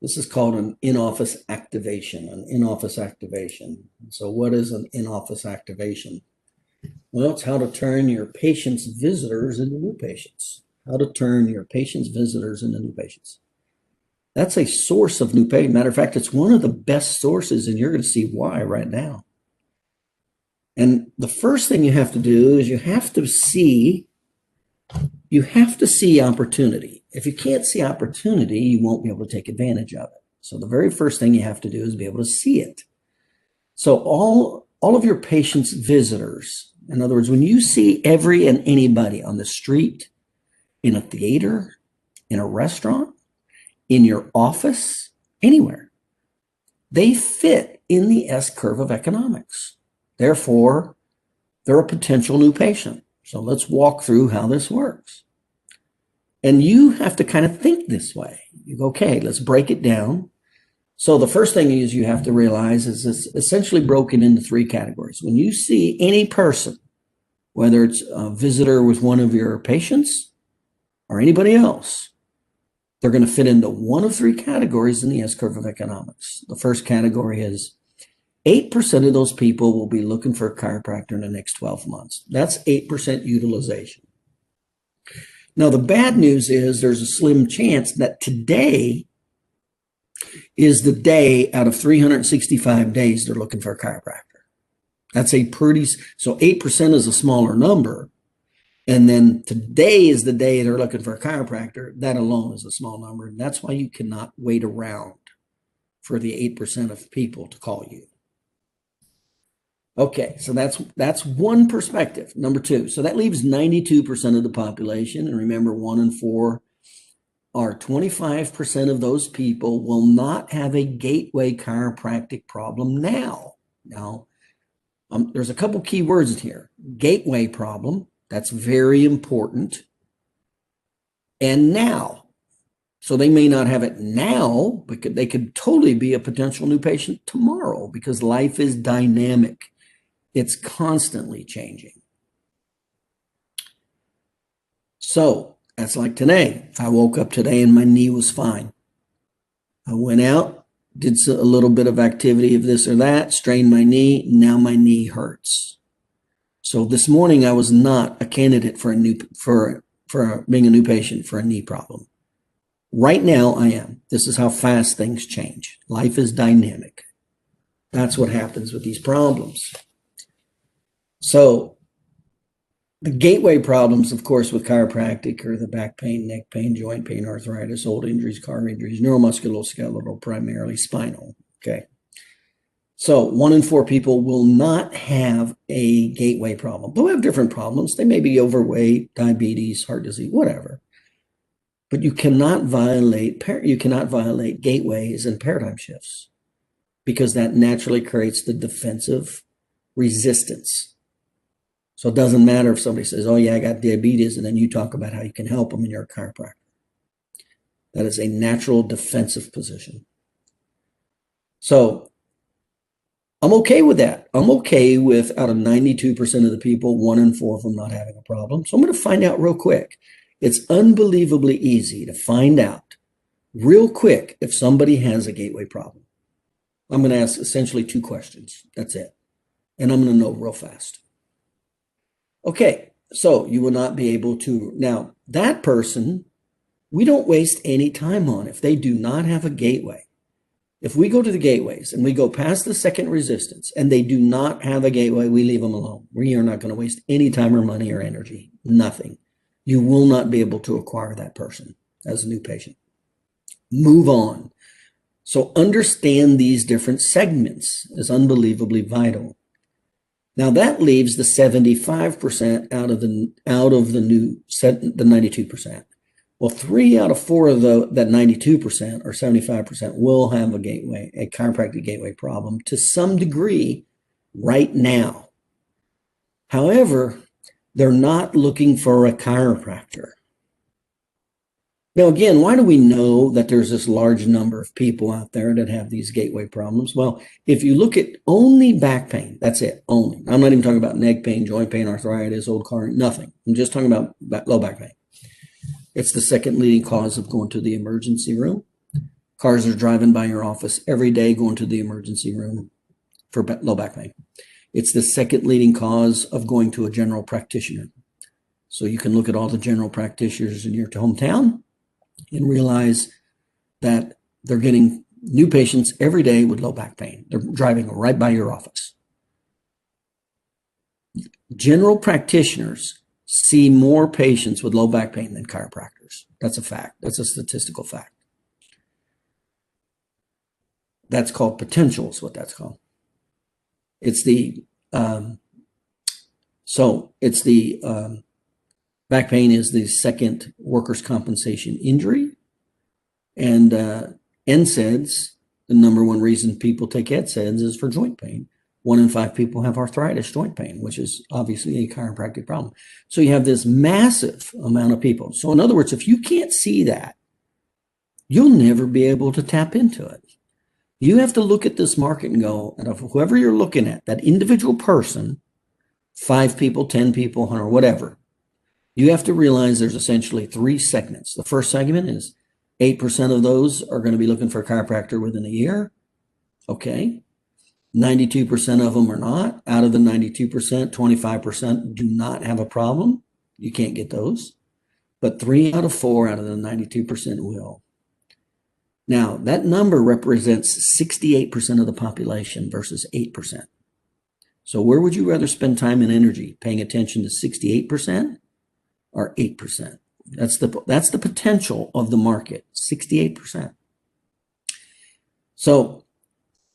This is called an in-office activation, an in-office activation. So what is an in-office activation? Well, it's how to turn your patients' visitors into new patients. How to turn your patients' visitors into new patients. That's a source of new patients. Matter of fact, it's one of the best sources, and you're going to see why right now. And the first thing you have to do is you have to see opportunity. If you can't see opportunity, you won't be able to take advantage of it. So the very first thing you have to do is be able to see it. So all of your patients' visitors, in other words, when you see every and anybody on the street, in a theater, in a restaurant, in your office, anywhere, they fit in the S-curve of economics. Therefore, they're a potential new patient. So let's walk through how this works. And you have to kind of think this way. You go, okay, let's break it down. So the first thing is you have to realize is it's essentially broken into three categories. When you see any person, whether it's a visitor with one of your patients or anybody else, they're going to fit into one of three categories in the S-curve of economics. The first category is 8% of those people will be looking for a chiropractor in the next 12 months. That's 8% utilization. Now, the bad news is there's a slim chance that today is the day out of 365 days they're looking for a chiropractor. That's so 8% is a smaller number. And then today is the day they're looking for a chiropractor. That alone is a small number. And that's why you cannot wait around for the 8% of people to call you. Okay, so that's one perspective. Number two, so that leaves 92% of the population. And remember, 1 in 4 are 25% of those people will not have a gateway chiropractic problem now. Now, there's a couple key words in here. Gateway problem. That's very important. And now. So they may not have it now, but they could totally be a potential new patient tomorrow because life is dynamic. It's constantly changing. So that's like today. If I woke up today and my knee was fine, I went out, did a little bit of activity of this or that, strained my knee. Now my knee hurts. So this morning I was not a candidate for being a new patient for a knee problem. Right now I am. This is how fast things change. Life is dynamic. That's what happens with these problems. So the gateway problems, of course, with chiropractic are the back pain, neck pain, joint pain, arthritis, old injuries, car injuries, neuromusculoskeletal, primarily spinal. Okay. So 1 in 4 people will not have a gateway problem. They'll have different problems. They may be overweight, diabetes, heart disease, whatever. But you cannot violate gateways and paradigm shifts because that naturally creates the defensive resistance. So it doesn't matter if somebody says, oh yeah, I got diabetes, and then you talk about how you can help them and you're a chiropractor. That is a natural defensive position. So I'm okay with that. I'm okay with out of 92% of the people, 1 in 4 of them not having a problem. So I'm going to find out real quick. It's unbelievably easy to find out real quick if somebody has a gateway problem. I'm going to ask essentially 2 questions. That's it. And I'm going to know real fast. Okay, so you will not be able to. Now, that person, we don't waste any time on if they do not have a gateway. If we go to the gateways and we go past the second resistance and they do not have a gateway, we leave them alone. We are not going to waste any time or money or energy. Nothing. You will not be able to acquire that person as a new patient. Move on. So understand these different segments is unbelievably vital. Now that leaves the 75% out of the 92%. Well, 3 out of 4 of that 92% or 75% will have a chiropractic gateway problem to some degree right now. However, they're not looking for a chiropractor. Now, again, why do we know that there's this large number of people out there that have these gateway problems? Well, if you look at only back pain, that's it, only. I'm not even talking about neck pain, joint pain, arthritis, old car, nothing. I'm just talking about low back pain. It's the second leading cause of going to the emergency room. Cars are driving by your office every day going to the emergency room for low back pain. It's the second leading cause of going to a general practitioner. So you can look at all the general practitioners in your hometown and realize that they're getting new patients every day with low back pain. They're driving right by your office. General practitioners see more patients with low back pain than chiropractors. That's a fact. That's a statistical fact. That's called potential, is what that's called. It's the back pain is the second workers' compensation injury, and NSAIDs, the number one reason people take NSAIDs is for joint pain. 1 in 5 people have arthritis joint pain, which is obviously a chiropractic problem. So you have this massive amount of people. So in other words, if you can't see that, you'll never be able to tap into it. You have to look at this market and go, and whoever you're looking at, that individual person, 5 people, 10 people, 100, whatever, you have to realize there's essentially 3 segments. The first segment is 8% of those are going to be looking for a chiropractor within a year. Okay. 92% of them are not. Out of the 92%, 25% do not have a problem. You can't get those. But 3 out of 4 out of the 92% will. Now, that number represents 68% of the population versus 8%. So where would you rather spend time and energy? Paying attention to 68% or 8%? That's the potential of the market, 68%. So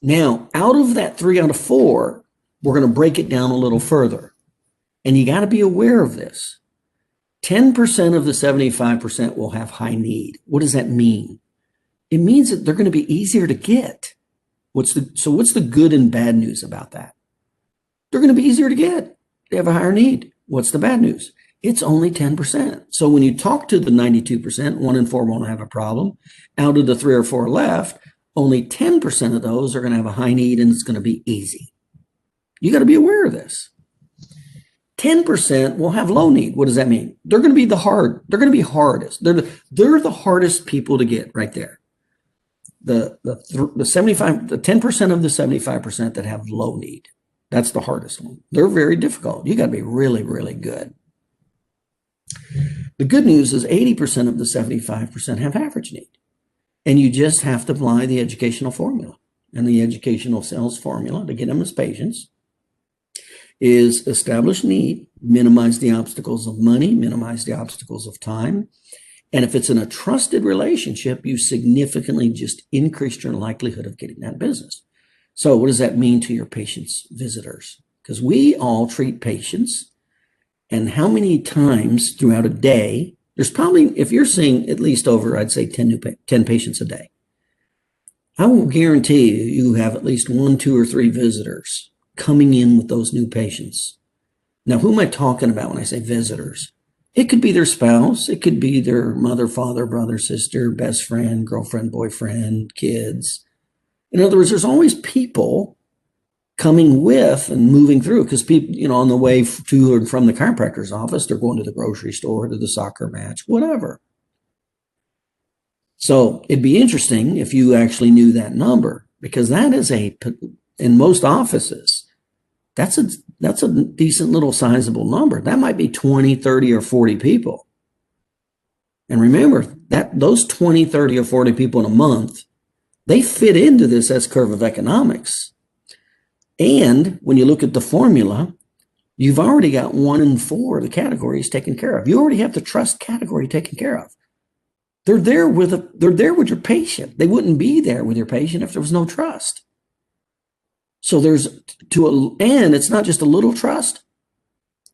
now, out of that 3 out of 4, we're going to break it down a little further. And you got to be aware of this. 10% of the 75% will have high need. What does that mean? It means that they're going to be easier to get. What's the good and bad news about that? They're going to be easier to get. They have a higher need. What's the bad news? It's only 10%. So when you talk to the 92%, 1 in 4 won't have a problem. Out of the 3 or 4 left, only 10% of those are going to have a high need, and it's going to be easy. You got to be aware of this. 10% will have low need. What does that mean? They're going to be they're going to be hardest. They're the hardest people to get right there. The 10% of the 75% that have low need. That's the hardest one. They're very difficult. You got to be really, really good. The good news is 80% of the 75% have average need. And you just have to apply the educational formula. And the educational sales formula to get them as patients is establish need, minimize the obstacles of money, minimize the obstacles of time. And if it's in a trusted relationship, you significantly just increase your likelihood of getting that business. So what does that mean to your patients, visitors? Because we all treat patients. And how many times throughout a day, there's probably, if you're seeing at least over, I'd say 10 patients a day, I will guarantee you have at least 1, 2, or 3 visitors coming in with those new patients. Now, who am I talking about when I say visitors? It could be their spouse. It could be their mother, father, brother, sister, best friend, girlfriend, boyfriend, kids. In other words, there's always people coming with and moving through, because people, on the way to and from the chiropractor's office, they're going to the grocery store, to the soccer match, whatever. So it'd be interesting if you actually knew that number, because that is in most offices, that's a decent little sizable number. That might be 20, 30, or 40 people. And remember that those 20, 30, or 40 people in a month, they fit into this S-curve of economics. And when you look at the formula, you've already got 1 in 4 of the categories taken care of. You already have the trust category taken care of. They're there with your patient. They wouldn't be there with your patient if there was no trust. So and it's not just a little trust.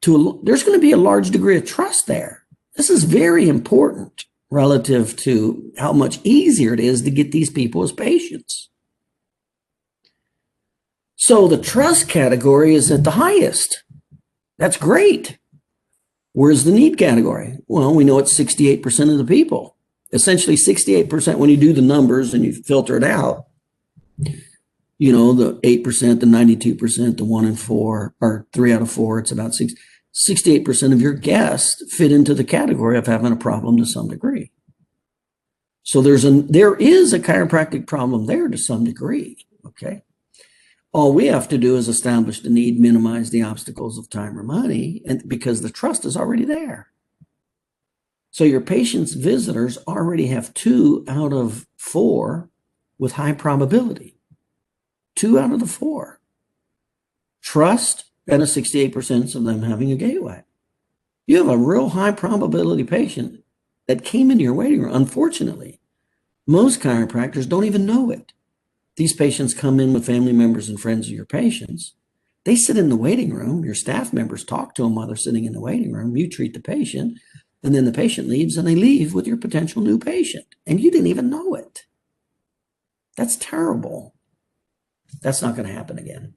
There's going to be a large degree of trust there. This is very important relative to how much easier it is to get these people as patients. So the trust category is at the highest. That's great. Where's the need category? Well, we know it's 68% of the people. Essentially 68% when you do the numbers and you filter it out. The 8%, the 92%, the 1 in 4, or 3 out of 4, it's about 68% of your guests fit into the category of having a problem to some degree. So there is a chiropractic problem there to some degree, okay? All we have to do is establish the need, minimize the obstacles of time or money, and because the trust is already there. So your patient's visitors already have 2 out of 4 with high probability. 2 out of the 4. Trust and a 68% of them having a gateway. You have a real high probability patient that came into your waiting room. Unfortunately, most chiropractors don't even know it. These patients come in with family members and friends of your patients. They sit in the waiting room. Your staff members talk to them while they're sitting in the waiting room. You treat the patient, and then the patient leaves, and they leave with your potential new patient, and you didn't even know it. That's terrible. That's not going to happen again.